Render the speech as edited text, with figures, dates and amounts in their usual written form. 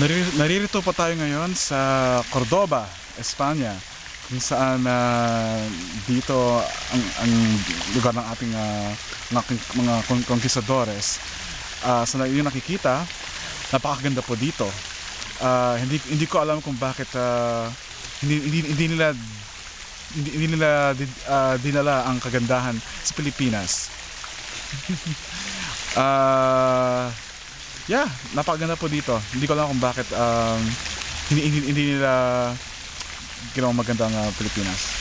Naririto po tayo ngayon sa Cordoba, Espanya, kung saan dito ang lugar ng ating mga conquistadores. Sa yung nakikita, napakaganda po dito. Hindi ko alam kung bakit hindi nila dinala ang kagandahan sa Pilipinas. Yeah, napakaganda po dito. Hindi ko alam kung bakit hindi nila ginawang maganda ang Pilipinas.